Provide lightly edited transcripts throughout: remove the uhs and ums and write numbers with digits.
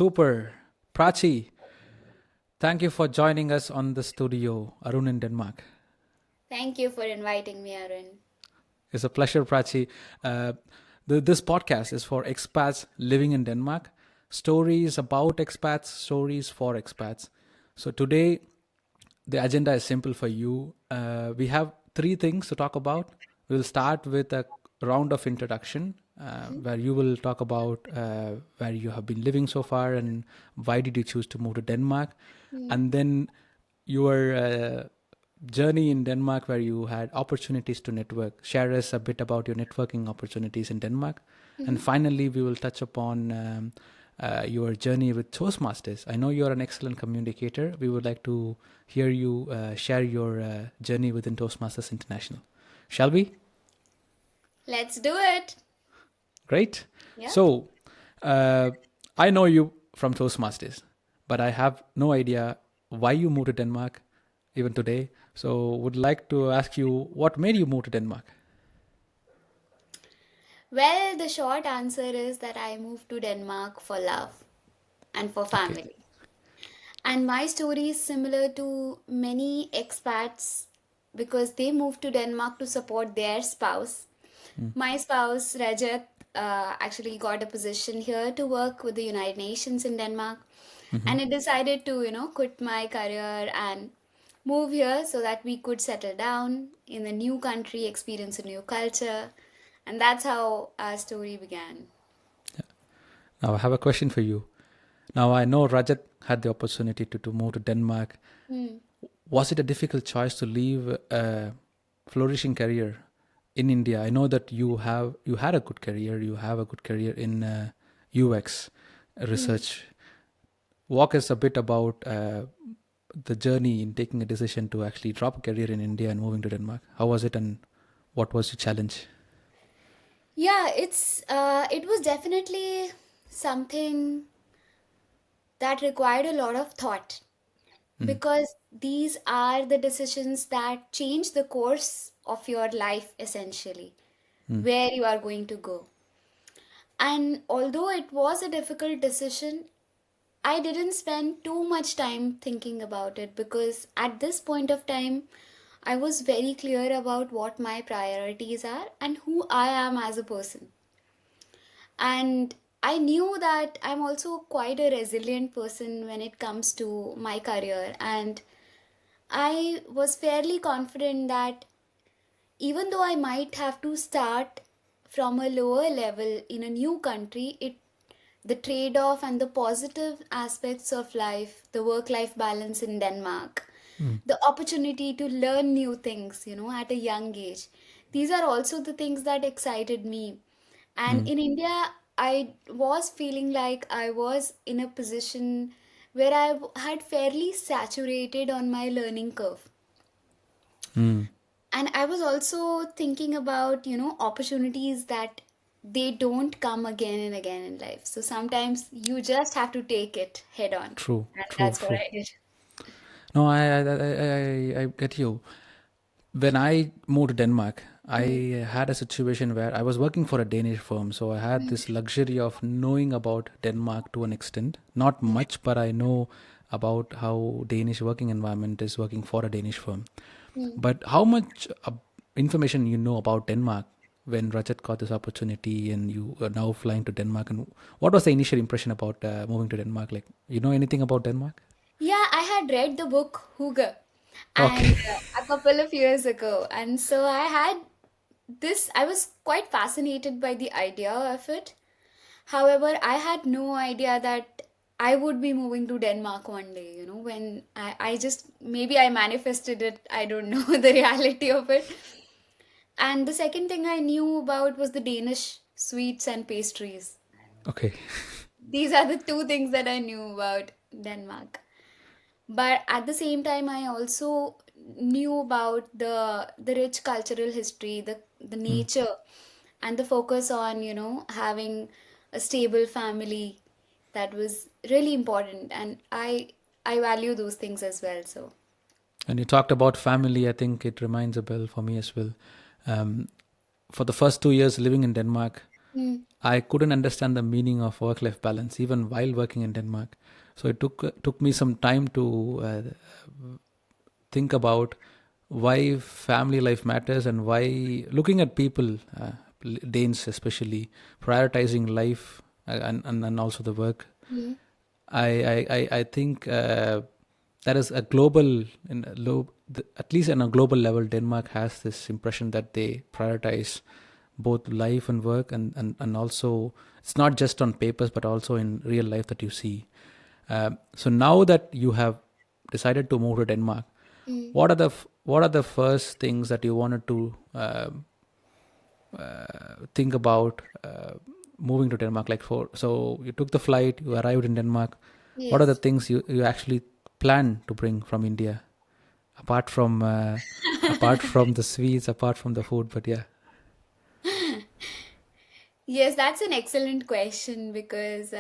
Super. Prachi, thank you for joining us on the studio, Arun in Denmark. Thank you for inviting me, Arun. It's a pleasure, Prachi. Uh, this podcast is for expats living in Denmark, stories about expats, stories for expats. So today, the agenda is simple for you. We have three things to talk about. We'll start with a round of introduction where you will talk about where you have been living so far and why did you choose to move to Denmark, Mm-hmm. and then your journey in Denmark where you had opportunities to network. Share us a bit about your networking opportunities in Denmark. And finally, we will touch upon your journey with Toastmasters. I know you're an excellent communicator. We would like to hear you share your journey within Toastmasters International. Shall we? Let's do it. Great. Yeah. So, uh, I know you from Toastmasters, but I have no idea why you moved to Denmark even today. So, would like to ask you what made you move to Denmark? Well, the short answer is that I moved to Denmark for love and for Okay. family. And my story is similar to many expats because they moved to Denmark to support their spouse. My spouse, Rajat, actually got a position here to work with the United Nations in Denmark. And I decided to, quit my career and move here so that we could settle down in a new country, experience a new culture. And that's how our story began. Now, I have a question for you. Now, I know Rajat had the opportunity to move to Denmark. Hmm. Was it a difficult choice to leave a flourishing career in India? I know that you had a good career. You have a good career in UX Hmm. research. Walk us a bit about the journey in taking a decision to actually drop a career in India and moving to Denmark. How was it, and what was the challenge? Yeah, it was definitely something that required a lot of thought because these are the decisions that change the course of your life essentially, where you are going to go. And although it was a difficult decision, I didn't spend too much time thinking about it because at this point of time, I was very clear about what my priorities are and who I am as a person. And I knew that I'm also quite a resilient person when it comes to my career. And I was fairly confident that even though I might have to start from a lower level in a new country, the trade off and the positive aspects of life, the work life balance in Denmark, the opportunity to learn new things, at a young age. These are also the things that excited me. And in India, I was feeling like I was in a position where had fairly saturated on my learning curve. Mm. And I was also thinking about opportunities that they don't come again and again in life, so sometimes you just have to take it head on, True, and true, that's what true. I did. No, I get you. When I moved to Denmark, I Mm, had a situation where I was working for a Danish firm. So I had mm, this luxury of knowing about Denmark to an extent. Not mm, much, but I know about how Danish working environment is working for a Danish firm. mm. But how much information you know about Denmark when Rajat got this opportunity and you are now flying to Denmark? And what was the initial impression about moving to Denmark? Like, you know anything about Denmark? Yeah, I had read the book Hooger Okay. and a couple of years ago, and so I was quite fascinated by the idea of it. However, I had no idea that I would be moving to Denmark one day, when I just, maybe I manifested it. I don't know the reality of it. And the second thing I knew about was the Danish sweets and pastries. Okay. These are the two things that I knew about Denmark. But at the same time, I also knew about the rich cultural history, the nature, and the focus on having a stable family. That was really important, and I value those things as well. So And you talked about family. I think it reminds a bell for me as well. Um, for the first 2 years living in Denmark, Mm. I couldn't understand the meaning of work-life balance even while working in Denmark. So it took me some time to think about why family life matters and why looking at people, Danes especially, prioritizing life and also the work. Mm. I think that is a global, at least on a global level, Denmark has this impression that they prioritize both life and work, and also it's not just on papers but also in real life that you see. So now that you have decided to move to Denmark, Mm. what are the first things that you wanted to think about moving to Denmark? Like, for so you took the flight, you arrived in Denmark. What are the Yes. things you actually plan to bring from India, apart from apart from the sweets, apart from the food? But yeah. Yes, that's an excellent question because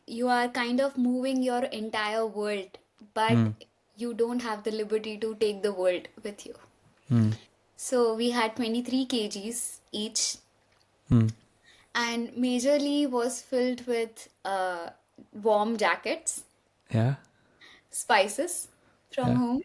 you are kind of moving your entire world, but Mm, you don't have the liberty to take the world with you. mm, So we had 23 kgs each, mm. and majorly was filled with warm jackets, Yeah, spices from yeah. home,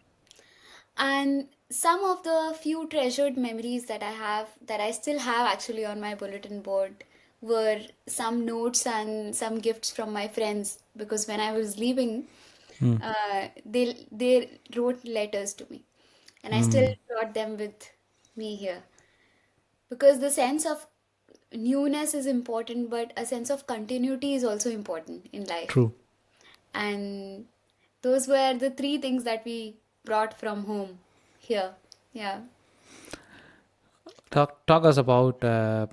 and some of the few treasured memories that I have, that I still have actually on my bulletin board, were some notes and some gifts from my friends, because when I was leaving, Mm, they wrote letters to me, and I still mm. brought them with me here, because the sense of newness is important, but a sense of continuity is also important in life. True. And those were the three things that we brought from home here. Yeah. Talk us about the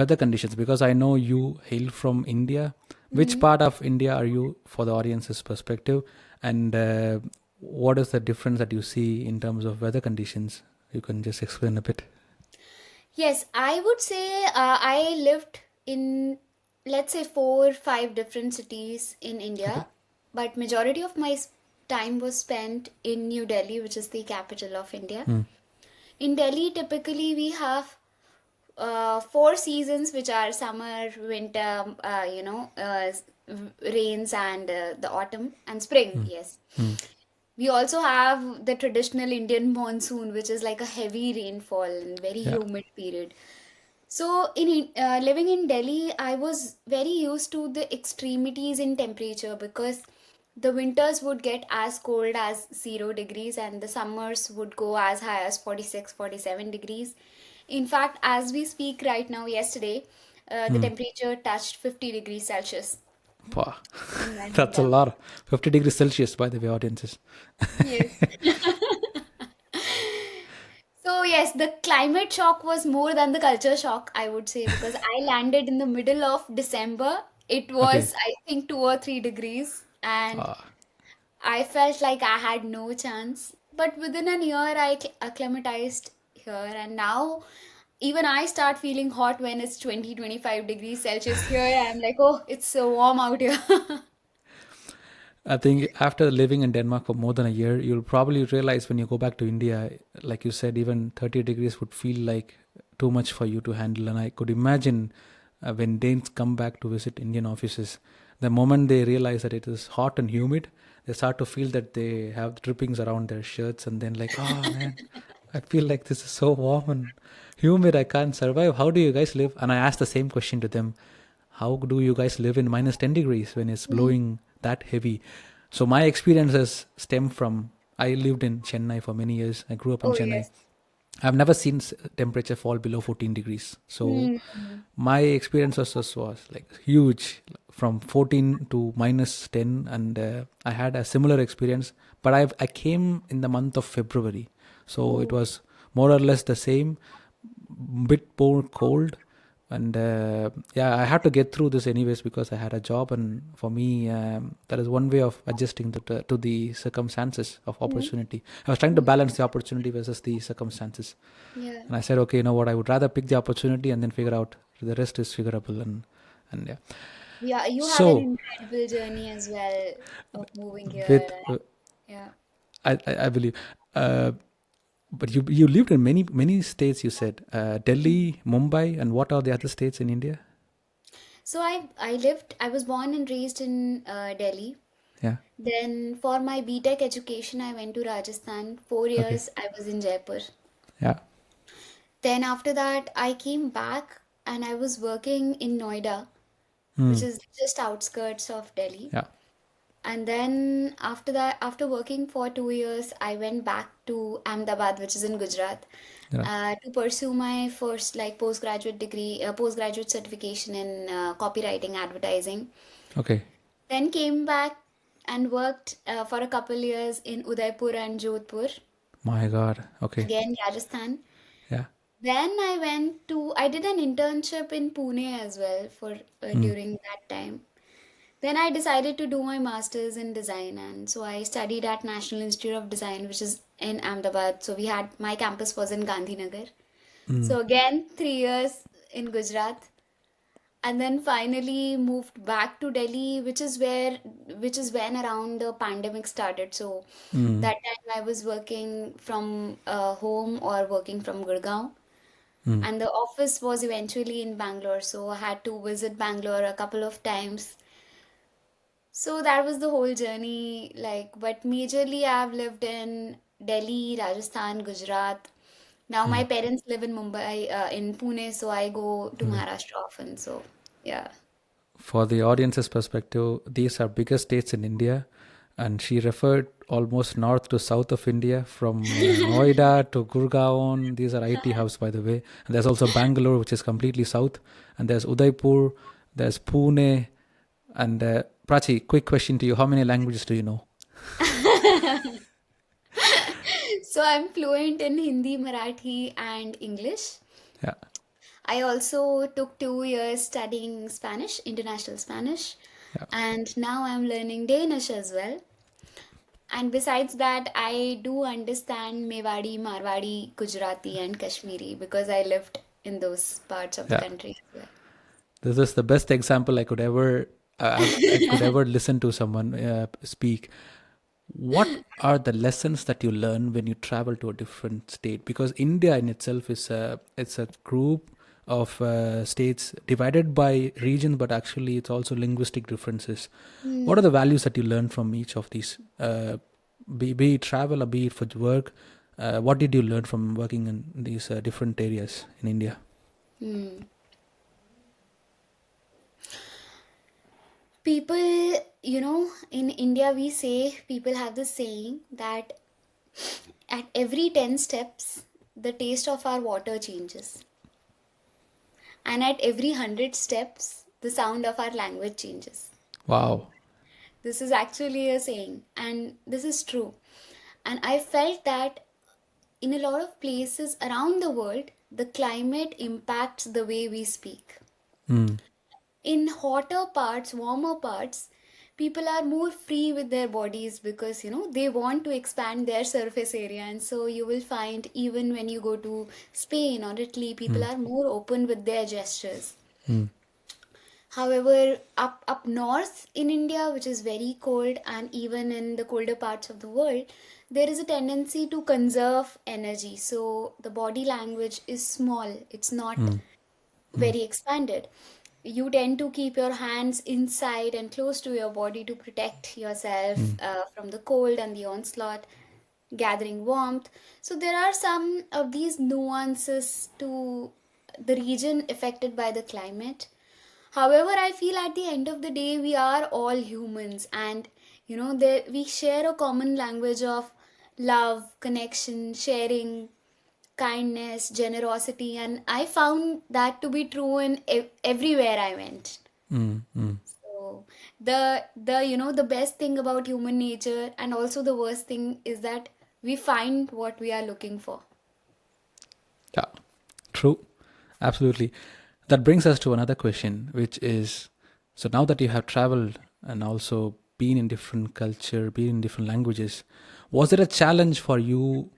weather conditions, because I know you hail from India. Which Mm. part of India are you, for the audience's perspective, and what is the difference that you see in terms of weather conditions? You can just explain a bit. Yes, I would say I lived in, let's say, 4 5 different cities in Okay. India, but majority of my time was spent in New Delhi, which is the capital of India. Mm. In Delhi, typically we have four seasons, which are summer, winter, rains, and the autumn and spring. Mm. Yes. Mm. We also have the traditional Indian monsoon, which is like a heavy rainfall and very Yeah. humid period. So, in living in Delhi, I was very used to the extremities in temperature, because the winters would get as cold as 0 degrees, and the summers would go as high as 46, 47 degrees. In fact, as we speak right now, yesterday, the Mm. temperature touched 50 degrees Celsius Wow. in my That's a hometown. lot. 50 degrees Celsius, by the way, audiences. Yes. So yes, the climate shock was more than the culture shock, I would say, because I landed in the middle of December. It Okay. was, I think, 2 or 3 degrees, and Ah. I felt like I had no chance. But within a year, I acclimatized here, and now even I start feeling hot when it's 20 25 degrees Celsius here. I'm like, oh, it's so warm out here. I think after living in Denmark for more than a year, you'll probably realize when you go back to India, like you said, even 30 degrees would feel like too much for you to handle. And I could imagine when Danes come back to visit Indian offices, the moment they realize that it is hot and humid, they start to feel that they have drippings around their shirts, and then, like, oh man, I feel like this is so warm and humid. I can't survive. How do you guys live? And I asked the same question to them. How do you guys live in minus 10 degrees when it's Mm. blowing that heavy? So my experiences stem from, I lived in Chennai for many years. I grew up in Oh Chennai. yes. I've never seen temperature fall below 14 degrees. So Mm. my experiences was like huge, from 14 to minus 10, and I had a similar experience. But I came in the month of February, so it Oh. was more or less the same, bit more cold. And yeah, I had to get through this anyways because I had a job, and for me, that is one way of adjusting to the circumstances of Mm. opportunity. I was trying to Yeah. balance the opportunity versus the circumstances, Yeah. and I said, okay, you know what, I would rather pick the opportunity and then figure out the rest is figurable. And yeah. Yeah, you had an So incredible journey as well of moving here. with Yeah. I believe, uh, But you lived in many states. You said Delhi, Mumbai, and what are the other states in India? So I was born and raised in Delhi. Yeah. Then for my BTech education, I went to Rajasthan. Four Okay. years I was in Jaipur. Yeah. Then after that, I came back and I was working in Noida, which Mm. is just outskirts of Delhi. Yeah. And then after that, after working for 2 years, I went back to Ahmedabad, which is in Gujarat, Yeah. to pursue my first like postgraduate degree, postgraduate certification in copywriting advertising. Okay. Then came back and worked for a couple years in Udaipur and Jodhpur, My God. Okay. again Rajasthan. Yeah. Then I did an internship in Pune as well for Mm. during that time. Then I decided to do my master's in design, and so I studied at National Institute of Design, which is in Ahmedabad. So we had my campus was in Gandhinagar. Mm. So again, 3 years in Gujarat, and then finally moved back to Delhi, which is when around the pandemic started. So Mm. that time I was working from home or working from Gurgaon, Mm. and the office was eventually in Bangalore. So I had to visit Bangalore a couple of times. So that was the whole journey, like, but majorly I've lived in Delhi, Rajasthan, Gujarat. Now my Mm. parents live in Mumbai, in Pune, so I go to Mm. Maharashtra often. So yeah. For the audience's perspective, these are bigger states in India, and she referred almost north to south of India, from Noida to Gurgaon. These are IT hubs, by the way. And there's also Bangalore, which is completely south, and there's Udaipur, there's Pune, and Prachi. Quick question to you: how many languages do you know? So I'm fluent in Hindi, Marathi, and English. Yeah, I also took 2 years studying Spanish, international Spanish, yeah. and now I'm learning Danish as well. And besides that, I do understand Mewari, Marwari, Gujarati, and Kashmiri because I lived in those parts of the Yeah. country as This is the best example I could ever listen to someone speak. What are the lessons that you learn when you travel to a different state? Because India in itself is it's a group of states divided by regions, but actually it's also linguistic differences. What are well. the values that you learn from each of these? Be it travel or be it for work. What did you learn from working in these different areas in India? Hmm. People, in India, we say people have this saying that at every 10 steps, the taste of our water changes. And at every 100 steps, the sound of our language changes. Wow. This is actually a saying, and this is true. And I felt that in a lot of places around the world, the climate impacts the way we speak. Mm, In hotter parts, warmer parts, people are more free with their bodies because they want to expand their surface area. And so you will find even when you go to Spain or Italy, people mm, are more open with their gestures. mm, However, up north in India, which is very cold, and even in the colder parts of the world, there is a tendency to conserve energy. So the body language is small, it's not mm, mm, very expanded. You tend to keep your hands inside and close to your body to protect yourself mm, from the cold and the onslaught, gathering warmth. So there are some of these nuances to the region affected by the climate. However, I feel at the end of the day, we are all humans, and there we share a common language of love, connection, sharing, kindness, generosity, and I found that to be true in everywhere I went. mm, mm. So the best thing about human nature and also the worst thing is that we find what we are looking for. Yeah, true. Absolutely. That brings us to another question, which is, so now that you have traveled and also been in different culture, been in different languages, was it a challenge for you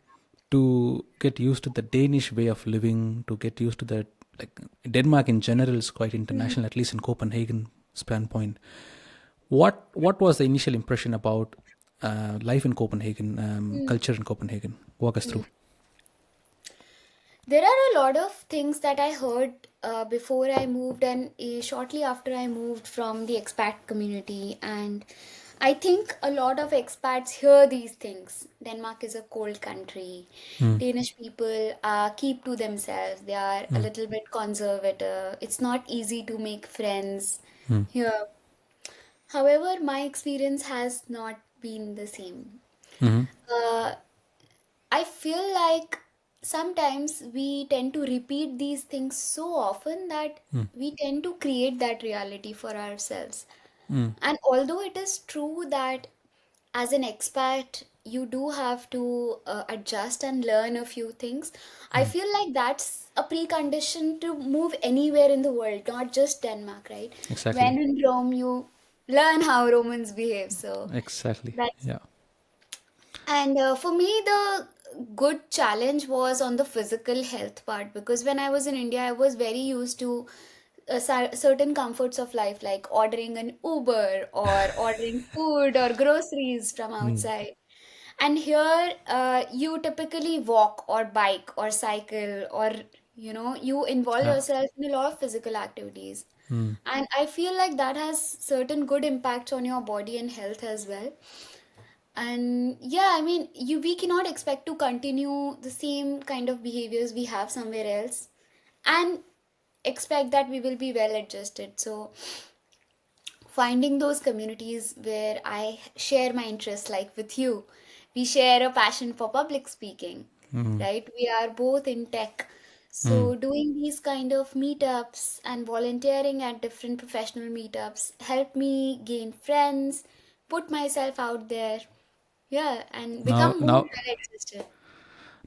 to get used to the Danish way of living, to get used to the, like, Denmark in general is quite international, at least in Copenhagen standpoint. What was the initial impression about life in Copenhagen, culture in Copenhagen? Walk us through. There are a lot of things that I heard before I moved and shortly after I moved from the expat community. And I think a lot of expats hear these things. Denmark is a cold country. Mm, Danish people keep to themselves. They are a mm, little bit conservative. It's not easy to make friends mm, here. However, my experience has not been the same. mm, Uh, I feel like sometimes we tend to repeat these things so often that mm, we tend to create that reality for ourselves. mm, And although it is true that as an expat, you do have to adjust and learn a few things, I mm. feel like that's a precondition to move anywhere in the world, not just Denmark, right? Exactly. When in Rome, you learn how Romans behave. So Exactly. that's Yeah. and for me, the good challenge was on the physical health part because when I was in India, I was very used to certain comforts of life, like ordering an Uber or ordering food or groceries from Mm, outside. And here, you typically walk or bike or cycle or you involve yeah. yourself in a lot of physical activities. Mm, And I feel like that has certain good impacts on your body and health as well. And yeah, I mean, we cannot expect to continue the same kind of behaviors we have somewhere else and expect that we will be well adjusted. So finding those communities where I share my interests, like with you, we share a passion for public speaking, mm, right? We are both in tech. mm. So doing these kind of meetups and volunteering at different professional meetups help me gain friends, put myself out there, yeah, and Now, become more now, well adjusted.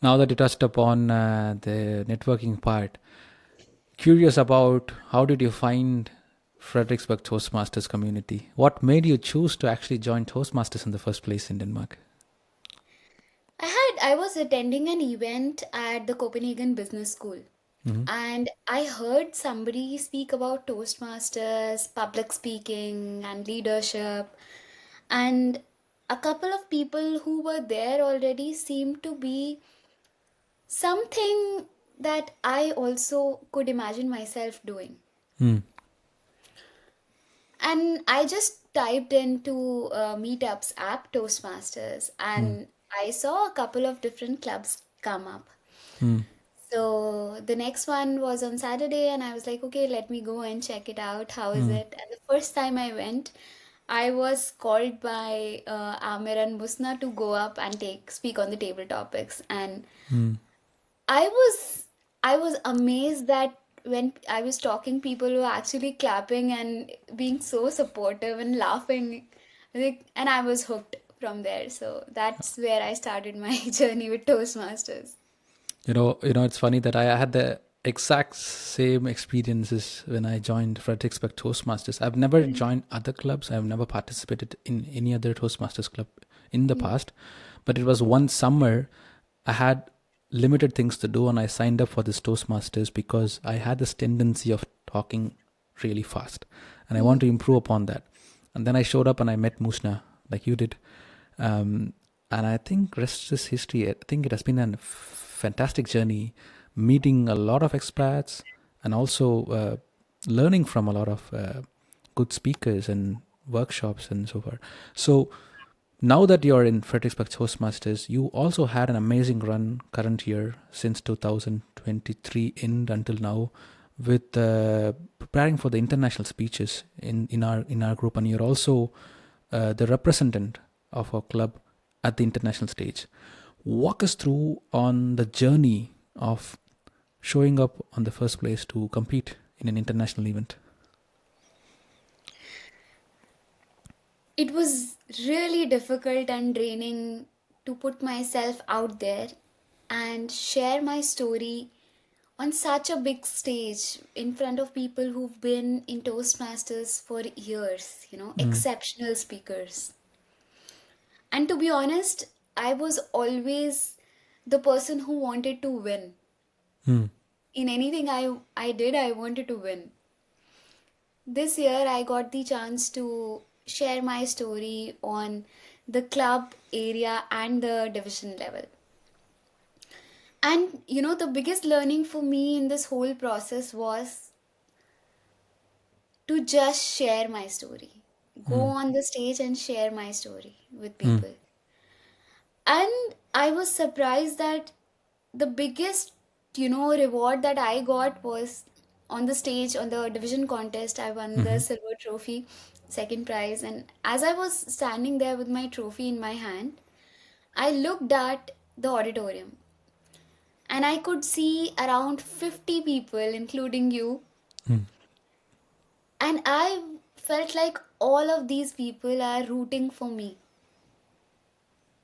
now that you touched upon the networking part, curious about how did you find Frederiksberg Toastmasters community? What made you choose to actually join Toastmasters in the first place in Denmark? I was attending an event at the Copenhagen Business School, Mm-hmm. and I heard somebody speak about Toastmasters, public speaking, and leadership. And a couple of people who were there already seemed to be something that I also could imagine myself doing. Mm, And I just typed into Meetups app Toastmasters, mm, and I saw a couple of different clubs come up. mm, So the next one was on Saturday, and I was like, okay, let me go and check it out. How is mm, it? And the first time I went, I was called by Amir and Musna to go up and speak on the table topics, and mm. I was I was amazed that when I was talking, people were actually clapping and being so supportive and laughing, like, and I was hooked from there. So that's where I started my journey with Toastmasters. It's funny that I had the exact same experiences when I joined Frederiksberg Toastmasters. I've never Mm, joined other clubs. I've never participated in any other Toastmasters club in the mm, past. But it was one summer I had limited things to do and I signed up for this Toastmasters because I had this tendency of talking really fast and I want mm, to improve upon that. And then I showed up and I met Musna like you did. Um, and I think rest is history. I think it has been a fantastic journey, meeting a lot of expats and also learning from a lot of good speakers and workshops and so forth. So now that you're in Frederiksberg Toastmasters, you also had an amazing run current year since 2023 end until now with preparing for the international speeches in our group, and you're also the representative of our club at the international stage. Walk us through on the journey of showing up on the first place to compete in an international event. It was really difficult and draining to put myself out there and share my story on such a big stage in front of people who've been in Toastmasters for years, Mm, exceptional speakers. And to be honest, I was always the person who wanted to win. mm, In anything I did, I wanted to win. This year, I got the chance to share my story on the club area and the division level. And the biggest learning for me in this whole process was to just share my story. Go on the stage and share my story with Mm. people. And I was surprised that the biggest, reward that I got was on the stage on the division contest. I won the Mm-hmm. silver trophy, second prize. And as I was standing there with my trophy in my hand, I looked at the auditorium and I could see around 50 people, including you. Mm. And I felt like all of these people are rooting for me.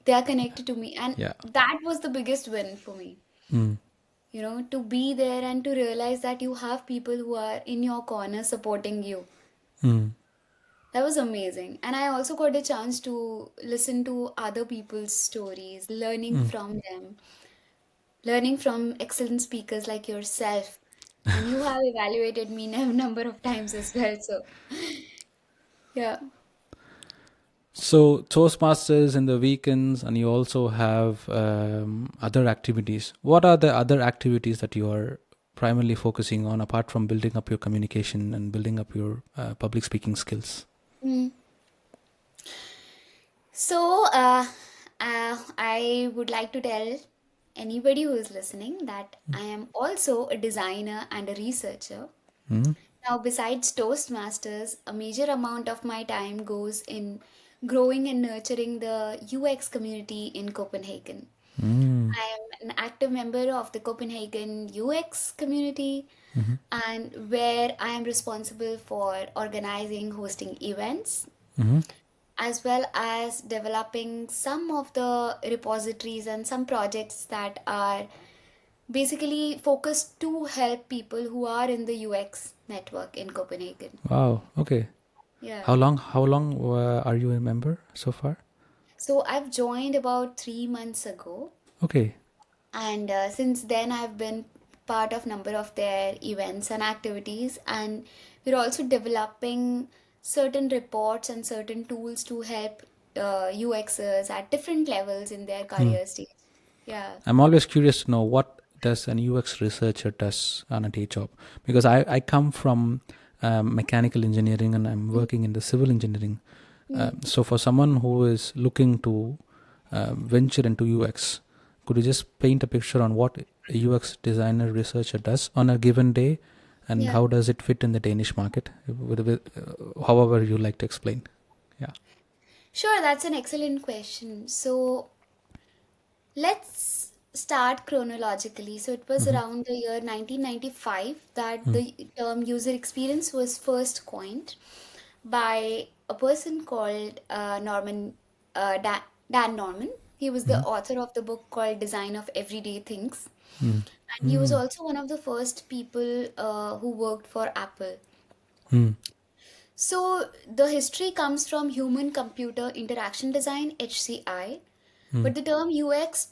They are connected to me. And Yeah. that was the biggest win for me. Mm. To be there and to realize that you have people who are in your corner supporting you. Mm. That was amazing. And I also got a chance to listen to other people's stories, learning Mm. from them, learning from excellent speakers like yourself. And you have evaluated me a number of times as well. So, yeah. So Toastmasters in the weekends, and you also have other activities. What are the other activities that you are primarily focusing on, apart from building up your communication and building up your public speaking skills? Mm. So, I would like to tell anybody who is listening that I am also a designer and a researcher. Mm. Now, besides Toastmasters, a major amount of my time goes in growing and nurturing the UX community in Copenhagen. Mm. I am an active member of the Copenhagen UX community, Mm-hmm. and where I am responsible for organizing, hosting events, Mm-hmm. as well as developing some of the repositories and some projects that are basically focused to help people who are in the UX network in Copenhagen. Wow. Okay. Yeah. How long are you a member so far? So I've joined about 3 months ago, Okay. and since then I've been part of number of their events and activities, and we're also developing certain reports and certain tools to help UXers at different levels in their Mm. career stage. Yeah. I'm always curious to know what does an UX researcher does on a day job, because I come from mechanical engineering and I'm working in the civil engineering. Mm. So for someone who is looking to venture into UX, could you just paint a picture on what a UX designer researcher does on a given day, and Yeah. how does it fit in the Danish market? However you like to explain. Yeah. Sure, that's an excellent question. So let's start chronologically. So it was Mm-hmm. around the year 1995 that Mm. the term user experience was first coined by a person called Dan Norman. He was the Mm. author of the book called Design of Everyday Things. Mm. And he was Mm. also one of the first people who worked for Apple. Mm. So the history comes from human computer interaction design, HCI, Mm. but the term UX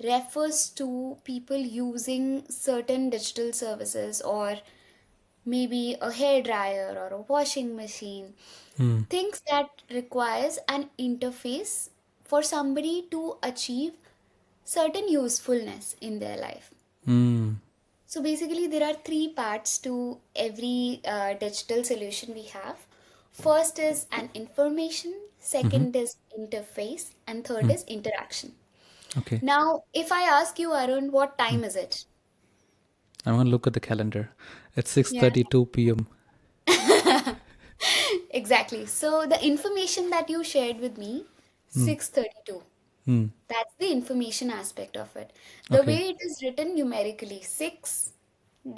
refers to people using certain digital services, or maybe a hair dryer or a washing machine, Mm. things that requires an interface for somebody to achieve certain usefulness in their life. Mm. So basically, there are three parts to every digital solution we have. First is an information, Mm-hmm. second is interface, and third Mm. is interaction. Okay. Now, if I ask you, Arun, what Mm. time is it? I'm gonna look at the calendar. It's Yeah. 6:32 p.m. Exactly. So the information that you shared with me, Mm. 6:32. Mm. That's the information aspect of it. The Okay. way it is written numerically, 6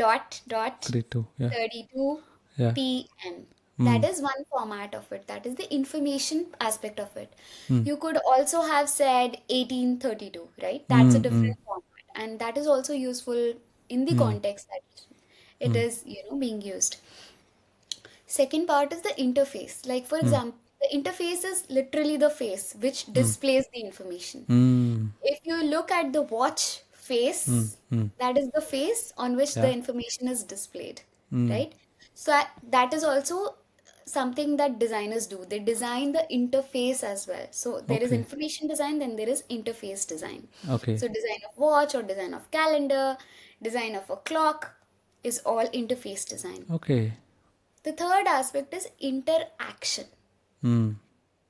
dot dot 32. Yeah. 32 Yeah. p.m. That Mm. is one format of it. That is the information aspect of it. Mm. You could also have said 1832, right? That's a Mm. Mm. different format. And that is also useful in the Mm. context that it Mm. is, being used. Second part is the interface. Like, for Mm. example, the interface is literally the face which Mm. displays the information. Mm. If you look at the watch Mm. face, Mm. that is the face on which the Yeah. information is displayed, Mm. right? So that is also something that designers do. They design the interface as well. So there is Okay. information design, then there is interface design. Okay. So design of watch or design of calendar, design of a clock is all interface design. Okay. The third aspect is interaction. Mm.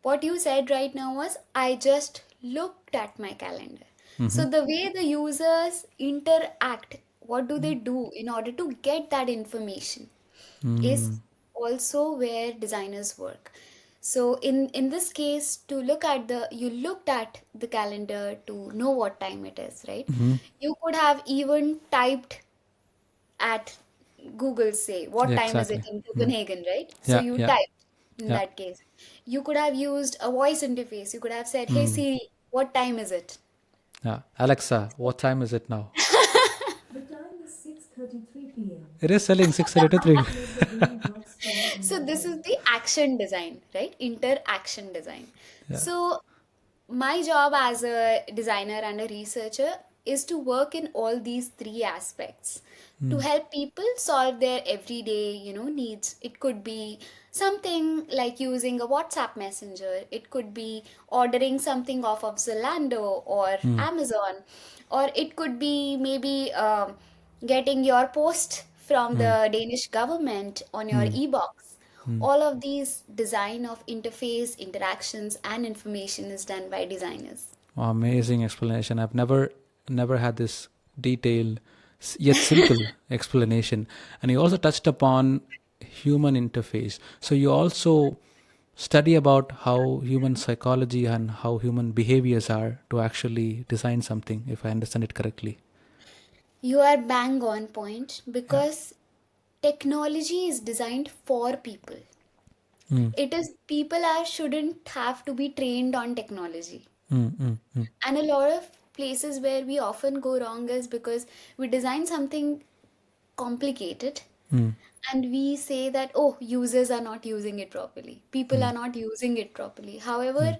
What you said right now was, I just looked at my calendar. Mm-hmm. So the way the users interact, what do they do in order to get that information, is Mm. also where designers work. So in this case, to look at the you looked at the calendar to know what time it is, right? Mm-hmm. You could have even typed at Google, say, what Yeah, time is it exactly. in Mm. Copenhagen, right? So Yeah. you Yeah. typed in Yeah. that case. You could have used a voice interface. You could have said, hey Mm. Siri, what time is it? Yeah. Alexa, what time is it now? The time is 6:33 p.m. It is selling 633. Let the green dots fall on So the this is dial. the action design, right? Interaction design. Yeah. So my job as a designer and a researcher is to work in all these three aspects to Mm. help people solve their everyday, needs. It could be something like using a WhatsApp messenger. It could be ordering something off of Zalando or Mm. Amazon, or it could be maybe getting your post from Mm. the Danish government on your Mm. e-box. Mm. All of these design of interface, interactions, and information is done by designers. Amazing explanation. I've never had this detailed yet simple explanation. And you also touched upon human interface. So you also study about how human psychology and how human behaviors are to actually design something, if I understand it correctly. You are bang on point Yeah. because technology is designed for people. Mm. It is people are shouldn't have to be trained on technology. Mm. Mm. Mm. And a lot of places where we often go wrong is because we design something complicated Mm. and we say that, oh, users are not using it properly, people Mm. are not using it properly. However, Mm.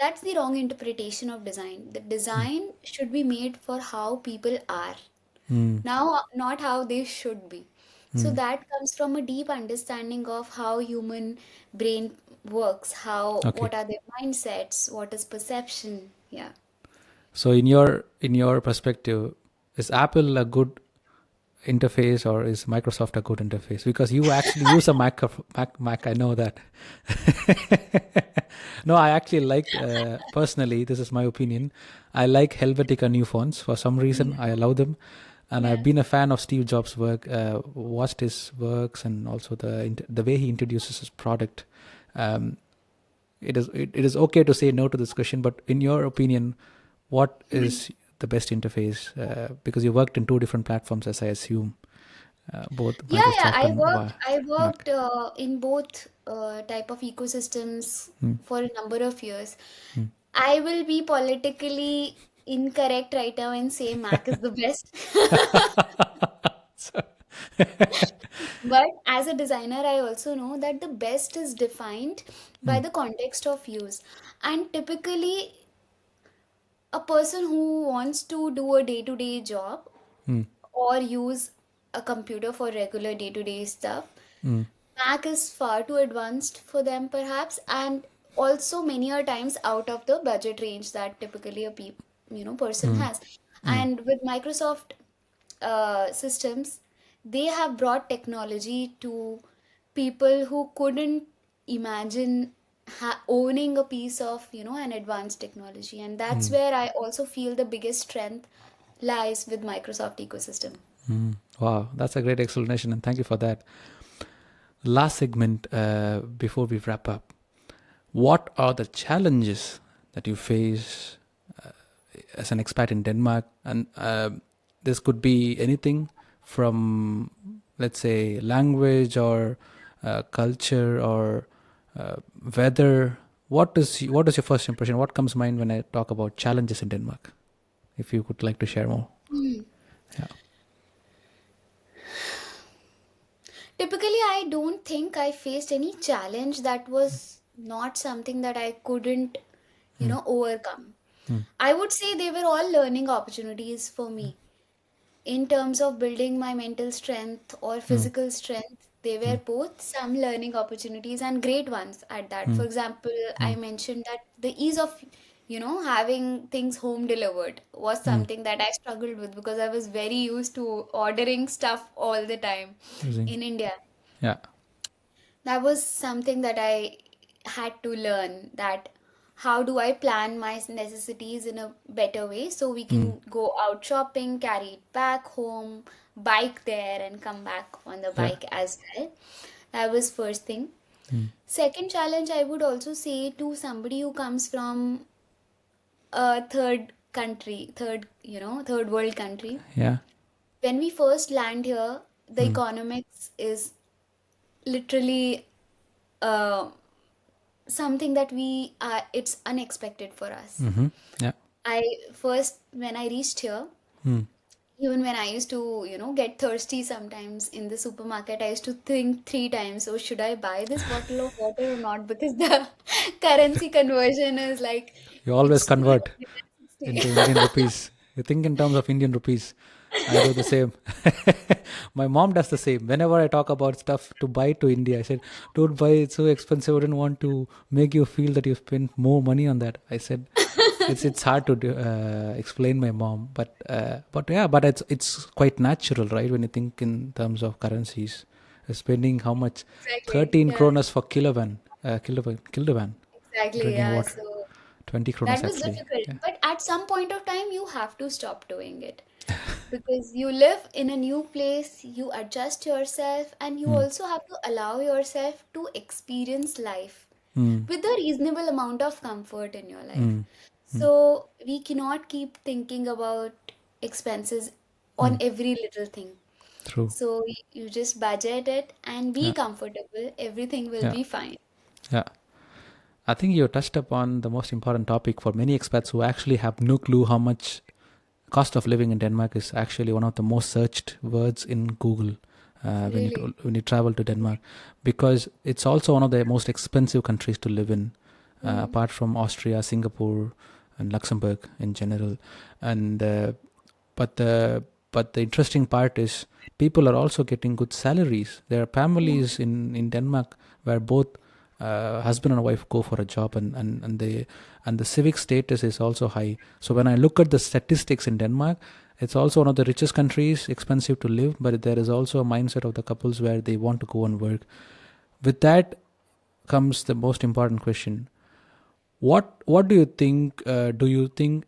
that's the wrong interpretation of design. The design should be made for how people are Mm. now, not how they should be. So Mm. that comes from a deep understanding of how human brain works, how Okay. what are their mindsets, what is perception. Yeah. So in your perspective, is Apple a good interface or is Microsoft a good interface? Because you actually use a Mac. I know that. No, I actually like personally. This is my opinion. I like Helvetica new fonts for some reason. I allow them, and I've Yeah. been a fan of Steve Jobs' work. Watched his works and also the way he introduces his product. Um, it is okay to say no to this question, but in your opinion, what is the best interface? Because you worked in two different platforms, as I assume, both Yeah, yeah. Microsoft I and worked I Mac. worked in both type of ecosystems Mm. for a number of years. Mm. I will be politically incorrect right now and say Mac is the best. So- But as a designer, I also know that the best is defined by Mm. the context of use. And typically, a person who wants to do a day-to-day job Mm. or use a computer for regular day-to-day stuff, Mm. Mac is far too advanced for them, perhaps, and also many a times out of the budget range that typically a person Mm. has. Mm. And with Microsoft systems, they have brought technology to people who couldn't imagine owning a piece of an advanced technology, and that's Mm. where I also feel the biggest strength lies with Microsoft ecosystem. Mm. Wow, that's a great explanation, and thank you for that. Last segment before we wrap up. What are the challenges that you face as an expat in Denmark? And this could be anything from, let's say, language or culture or weather. What is your first impression? What comes to mind when I talk about challenges in Denmark? If you would like to share more. Yeah. Typically, I don't think I faced any challenge that was not something that I couldn't, overcome. Mm. I would say they were all learning opportunities for me in terms of building my mental strength or Mm. physical strength. They were both some learning opportunities and great ones at that. For example, I mentioned that the ease of, having things home delivered was something that I struggled with because I was very used to ordering stuff all the time Using. in India. Yeah. That was something that I had to learn, that how do I plan my necessities in a better way so we can go out shopping, carry it back home, bike there and come back on the Yeah. bike as well. That was first thing. Second challenge I would also say to somebody who comes from a third world country. Yeah. When we first land here, the economics is literally uh, something that we it's unexpected for us. Mm-hmm. Yeah. I first when I reached here, even when I used to get thirsty sometimes in the supermarket, I used to think three times, oh, should I buy this bottle of water or not, because the currency conversion is like You always it's convert 260. into Indian rupees. You think in terms of Indian rupees. I do the same. My mom does the same. Whenever I talk about stuff to buy to India, I said, "Don't buy it; so expensive. I wouldn't want to make you feel that you spent more money on that." I said, "It's hard to explain my mom, but yeah, but it's quite natural, right? When you think in terms of currencies, spending how much, Exactly. 13 Yeah. kronas for kilovan Exactly. drinking Yeah. water, So 20 that kronas was actually. difficult. Yeah. But at some point of time, you have to stop doing it because you live in a new place, you adjust yourself, and you also have to allow yourself to experience life Mm, with a reasonable amount of comfort in your life. mm, So we cannot keep thinking about expenses on every little thing. true. So you just budget it and be Yeah. comfortable, everything will Yeah. be fine. Yeah. I think you touched upon the most important topic for many expats who actually have no clue how much cost of living in Denmark is actually one of the most searched words in Google Really. when you travel to Denmark, because it's also one of the most expensive countries to live in, apart from Austria, Singapore, and Luxembourg in general. And but the interesting part is people are also getting good salaries. There are Yeah. families in Denmark where both husband and wife go for a job, and the civic status is also high. So when I look at the statistics in Denmark, it's also one of the richest countries, expensive to live, but there is also a mindset of the couples where they want to go and work. With that comes the most important question: what do you think? Do you think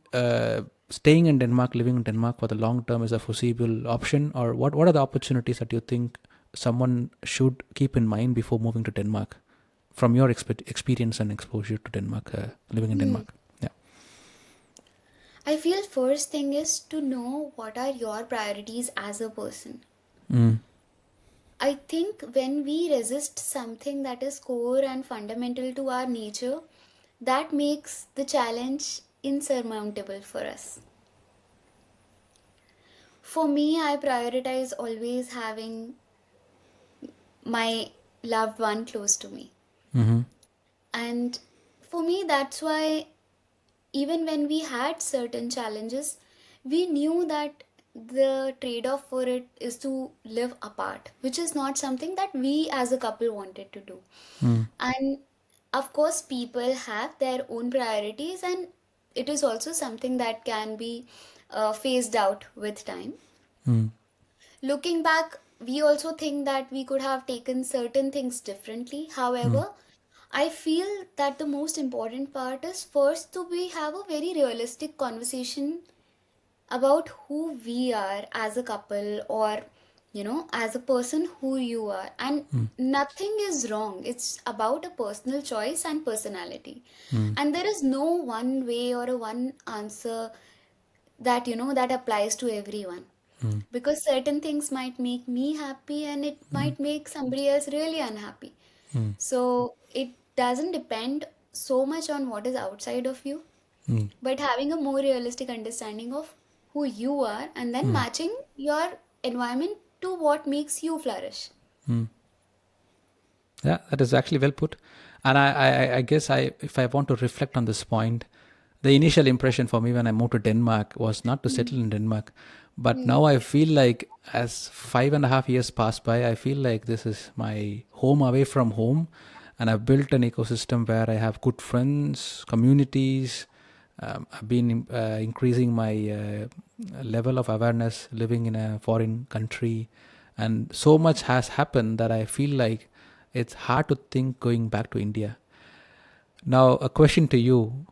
staying in Denmark, living in Denmark for the long term is a foreseeable option, or what are the opportunities that you think someone should keep in mind before moving to Denmark, from your experience and exposure to Denmark, living in Hmm. Denmark? Yeah. I feel first thing is to know what are your priorities as a person. Mm. I think when we resist something that is core and fundamental to our nature, that makes the challenge insurmountable for us. For me, I prioritize always having my loved one close to me. Mm-hmm. And for me, that's why even when we had certain challenges, we knew that the trade off for it is to live apart, which is not something that we as a couple wanted to do. Mm. And of course, people have their own priorities, and it is also something that can be phased out with time. Mm. Looking back, we also think that we could have taken certain things differently. Mm. However, I feel that the most important part is first to we have a very realistic conversation about who we are as a couple, or as a person who you are, and nothing is wrong. It's about a personal choice and personality, Mm. and there is no one way or a one answer that that applies to everyone, Mm. because certain things might make me happy and it might make somebody else really unhappy. Mm. So it doesn't depend so much on what is outside of you, Mm. but having a more realistic understanding of who you are and then Mm. matching your environment to what makes you flourish. Mm. Yeah, that is actually well put. And I guess if I want to reflect on this point, the initial impression for me when I moved to Denmark was not to settle in Denmark, but now I feel like as 5.5 years pass by, I feel like this is my home away from home, and I've built an ecosystem where I have good friends, communities. I've been increasing my level of awareness living in a foreign country, and so much has happened that I feel like it's hard to think going back to India. Now, a question to you.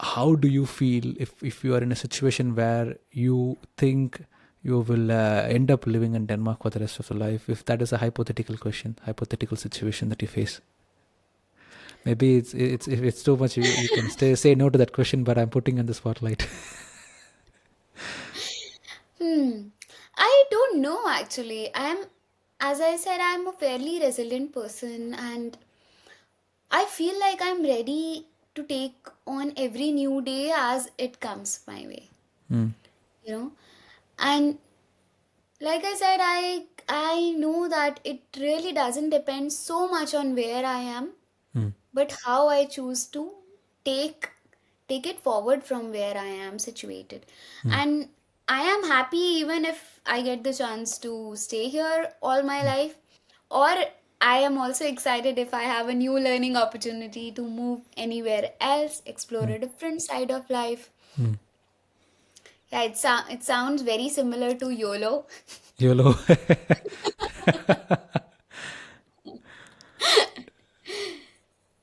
How do you feel if you are in a situation where you think you will end up living in Denmark for the rest of your life? If that is a hypothetical question, hypothetical situation that you face, maybe it's if it's too much, you can say no to that question. But I'm putting in the spotlight. I don't know actually. As I said, I'm a fairly resilient person, and I feel like I'm ready to take on every new day as it comes my way, you know. And like I said, I know that it really doesn't depend so much on where I am, but how I choose to take take it forward from where I am situated. And I am happy even if I get the chance to stay here all my life, or I am also excited if I have a new learning opportunity to move anywhere else, explore a different side of life. Yeah, it sounds very similar to YOLO. YOLO.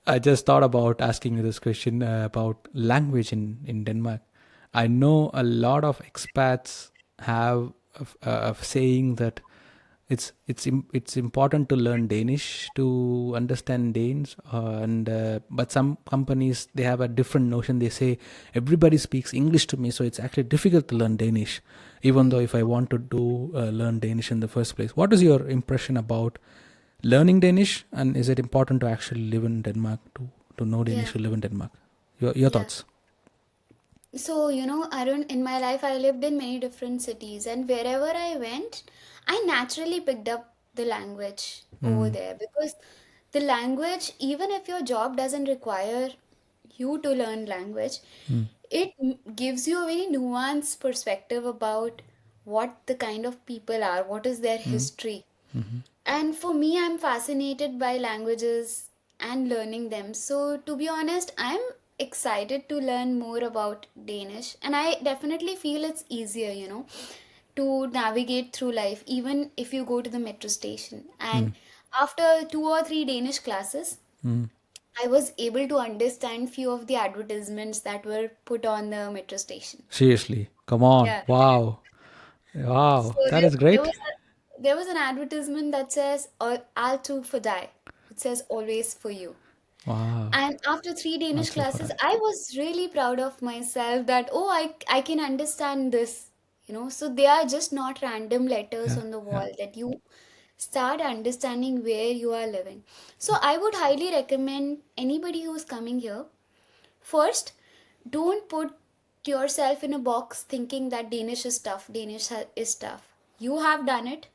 I just thought about asking you this question about language in Denmark. I know a lot of expats have a saying that it's important to learn Danish to understand Danes, and but some companies, they have a different notion. They say everybody speaks English to me, so it's actually difficult to learn Danish, even though if I want to do learn Danish in the first place. What is your impression about learning Danish, and is it important to actually live in Denmark to know Danish Yeah, to live in Denmark? Your yeah. thoughts? So, Arun, in my life, I lived in many different cities, and wherever I went, I naturally picked up the language over there, because the language, even if your job doesn't require you to learn language, it gives you a very nuanced perspective about what the kind of people are, what is their history. And for me, I'm fascinated by languages and learning them. So, to be honest, I'm excited to learn more about Danish. And I definitely feel it's easier, to navigate through life, even if you go to the metro station. And after 2 or 3 Danish classes, I was able to understand few of the advertisements that were put on the metro station. Seriously, come on. Yeah. Wow. So Wow, that is there great. was there was an advertisement that says "I'll too for die." It says "always for you." Wow. And after 3 Danish Also for classes, that. I was really proud of myself that I can understand this. So they are just not random letters Yeah, on the yeah. wall, that you start understanding where you are living. So I would highly recommend anybody who's coming here. First, don't put yourself in a box thinking that Danish is tough. Is tough. You have done it.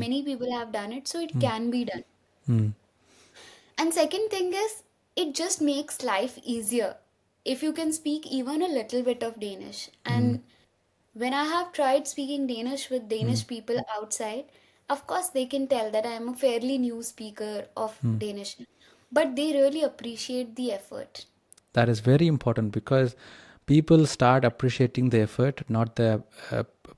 Many people have done it, so it can be done. And second thing is, it just makes life easier if you can speak even a little bit of Danish. And when I have tried speaking Danish with Danish people outside, of course they can tell that I am a fairly new speaker of Danish, but they really appreciate the effort. That is very important because people start appreciating the effort, not the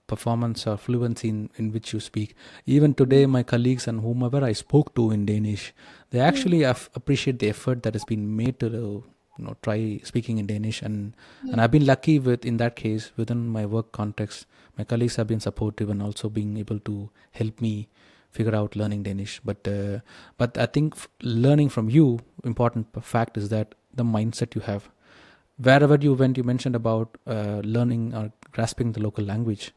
performance or fluency in which you speak. Even today, my colleagues and whomever I spoke to in Danish, they actually appreciate the effort that has been made to try speaking in Danish, and I've been lucky with in that case within my work context. My colleagues have been supportive and also being able to help me figure out learning Danish. But I think learning from you, important fact is that the mindset you have. Wherever you went, you mentioned about learning or grasping the local language,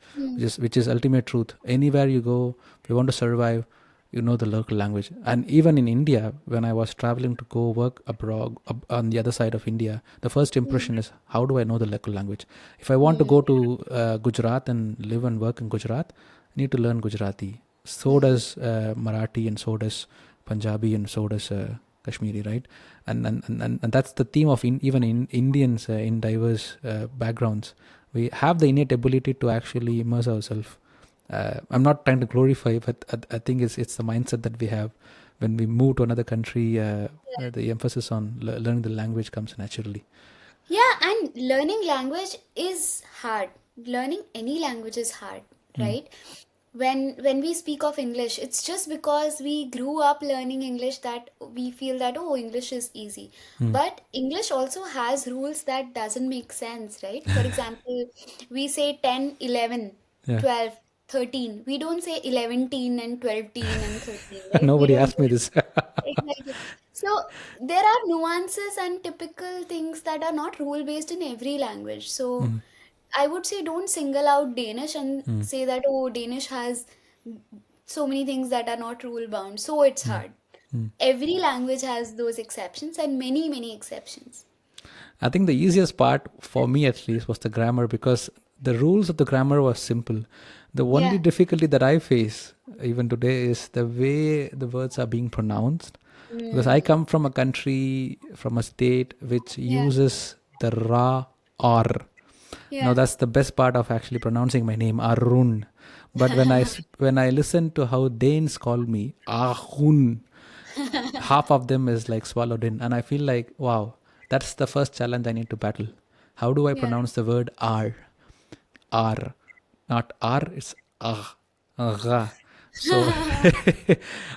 which is ultimate truth. Anywhere you go, if you want to survive, you know the local language. And even in India, when I was traveling to go work abroad on the other side of India, the first impression is, how do I know the local language? If I want to go to Gujarat and live and work in Gujarat, I need to learn Gujarati. So does Marathi, and so does Punjabi, and so does Kashmiri, right? And that's the theme of even in Indians in diverse backgrounds. We have the innate ability to actually immerse ourselves. I'm not trying to glorify, but I think it's the mindset that we have when we move to another country. The emphasis on learning the language comes naturally. Yeah, and learning language is hard. Learning any language is hard, right? When we speak of English, it's just because we grew up learning English that we feel that, oh, English is easy. But English also has rules that doesn't make sense, right? For example, we say 10, 11, Yeah. 12, 13. We don't say 11 teen and 12 teen and 13, right? We Nobody don't asked do me this. exactly. So there are nuances and typical things that are not rule based in every language. So I would say don't single out Danish and say that, oh, Danish has so many things that are not rule bound. So it's hard. Every language has those exceptions and many, many exceptions. I think the easiest part for me at least was the grammar, because the rules of the grammar were simple. The only Yeah. difficulty that I face even today is the way the words are being pronounced. Because I come from a country, from a state which Yeah. uses the ra or. Now Yeah. that's the best part of actually pronouncing my name, Arun. But when I listen to how Danes call me, Ahun, half of them is like swallowed in, and I feel like, wow, that's the first challenge I need to battle. How do I Yeah. pronounce the word r, not r, it's ah, agha. So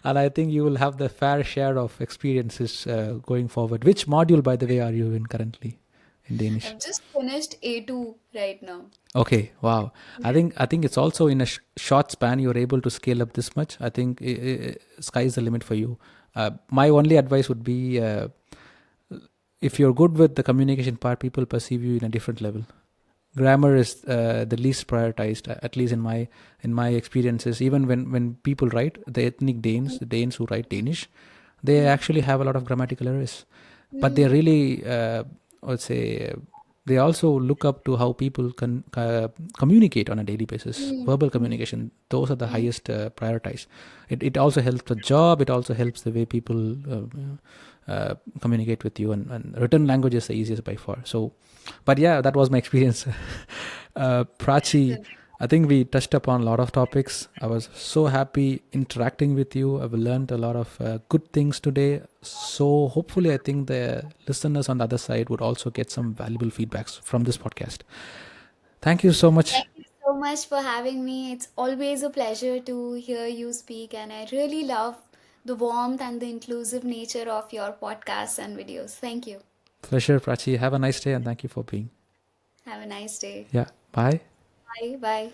and I think you will have the fair share of experiences going forward. Which module, by the way, are you in currently in Danish? I've just finished A2 right now. Okay, wow. I think it's also in a short span you're able to scale up this much. I think sky is the limit for you. My only advice would be, if you're good with the communication part, people perceive you in a different level. Grammar is the least prioritized, at least in my experiences. Even when people write, the ethnic Danes, the Danes who write Danish, they actually have a lot of grammatical errors, but they really, I would say, they also look up to how people can communicate on a daily basis. Verbal communication, those are the highest prioritized. It also helps the job. It also helps the way people communicate with you, and written language is the easiest by far. So, but yeah, that was my experience. Prachi, I think we touched upon a lot of topics. I was so happy interacting with you. I've learned a lot of good things today. So hopefully, I think the listeners on the other side would also get some valuable feedbacks from this podcast. Thank you so much. Thank you so much for having me. It's always a pleasure to hear you speak, and I really love the warmth and the inclusive nature of your podcasts and videos. Thank you. Pleasure, Prachi. Have a nice day, and thank you for being. Have a nice day. Yeah. Bye. Bye. Bye.